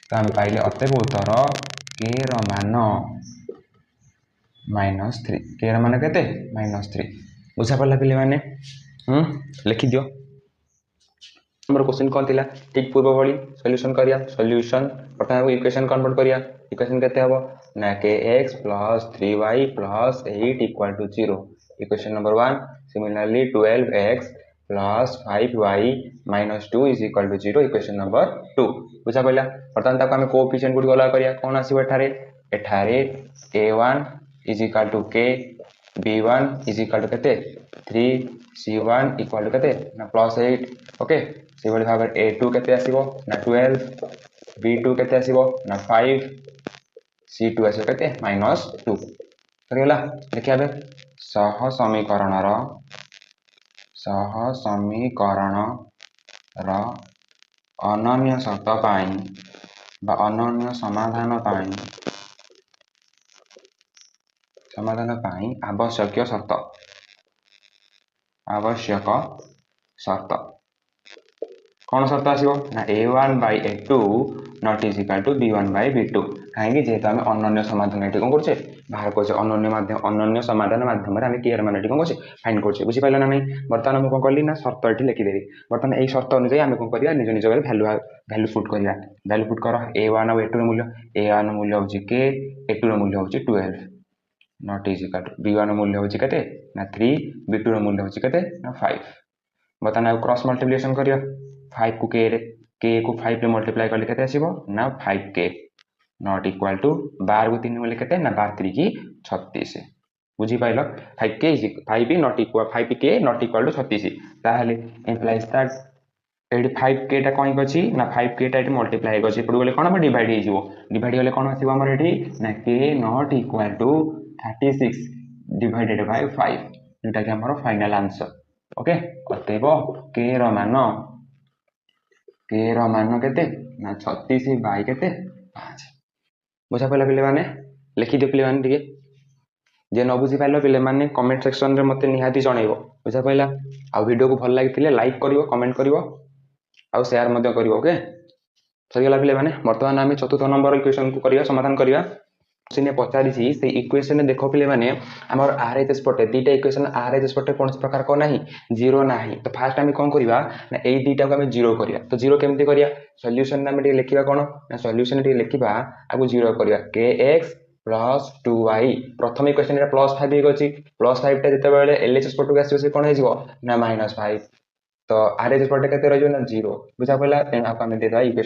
तो आम पाइले अतएव उत्तर के मान -3 के मान के -3 बुझा पड़ा पे मैंने लिखि दियो हमर क्वेश्चन कौन थिला ठीक पूर्व भली सॉल्यूशन करिया सॉल्यूशन प्रथम इक्वेशन कन्वर्ट करिया इक्वेशन केते हबो ना kx + 3y + 8 = 0 equation number 1 similarly 12x + 5y - 2 = 0 equation number 2 बुझा पइला प्रथम ताको हम कोएफिशिएंट गुडी गला करिया कोन आसीबो एठारे a1 = k b1 = केते 3 c1 = केते ना +8 ओके से बड़ी भाग a2 केते आसीबो ना 12 b2 केते आसीबो ना 5 c2 आसीबो केते -2 करियला देखिया बे सह समीकरण र अनन्य शर्त पाई बा अनन्य समाधान पाई आवश्यक शर्त कौन शर्त आसीबो ना a1/a2 not is equal to b1/b2 कहीं जेहेतु आम अनन्य समाधान ये कौन करछे बाहर करछे अनन्य समाधान माध्यम रे आम के मान कौन करछे फाइंड करछे बुझी पाइल ना नहीं बर्तमान हम कौन करली ना शर्त ये लिखिदेली बर्तमान यही शर्त अनुसार आम कौन करिया निज निज वैल्यू पुट करिया वैल्यू पुट कर a1 और a2 मूल्य a1 मूल्य होची k a2 मूल्य होची 12 not is equal to b1 मूल्य होची केते ना 3 b2 मूल्य होची केते ना 5 बर्तमान क्रॉस मल्टीप्लिकेशन करिया 5 को k को 5 रे मल्टीप्लाई करले केते आसीबो ना 5k नॉट इक्वल टू 12 को 3 मूल्य केते ना 12 3 की 36 बुझी pilo 5k not equal to 36 ताहले इंप्लाइज दैट एडी 5k टा कोन गछि ना 5k टा एडी मल्टीप्लाई गछि पडु गले कोन डिवाइड हे जिवो डिवाइड गले कोन आसीबो हमर एडी ना k not equal to 36 divided by 5 जेटा कि हमर फाइनल आंसर ओके अतएव k रो मान केते ना 36 बाय केते 5 बुझा पइला पिले माने लिखि दियो पिले माने दिए जे न बुझी पाइलो पिले माने कमेंट सेक्शन रे मते निहाती जणैबो बुझा पइला आ वीडियो को भल लागिथिले लाइक करिवो कमेंट करिवो आ शेयर मते करिवो ओके सरिगला पिले माने वर्तमान आमे चतुर्थ नंबर इक्वेशन को करिया समाधान करिया सिने पचारि सी से इक्वेशन देखो पिले माने हमर आरएचएस पटे दीटा इक्वेशन आरएचएस पटे कोन प्रकार को नाही जीरो नाही तो फास्ट हम कोन करिवा ना एई दीटा को हम जीरो करिया तो जीरो केमति करिया सॉल्यूशन ना हम लिखिबा कोन ना सॉल्यूशन लिखिबा आगु जीरो करिया kx + 2y प्रथम इक्वेशन रे +5 हे गछि +5 टा जते बेले एलएचएस पटो के आसीबो से कोन हे जिवो ना -5 तो आरएचएस पटे केते रहियो ना 0 बुझा पइला तेन आपा में देदा इक्वेशन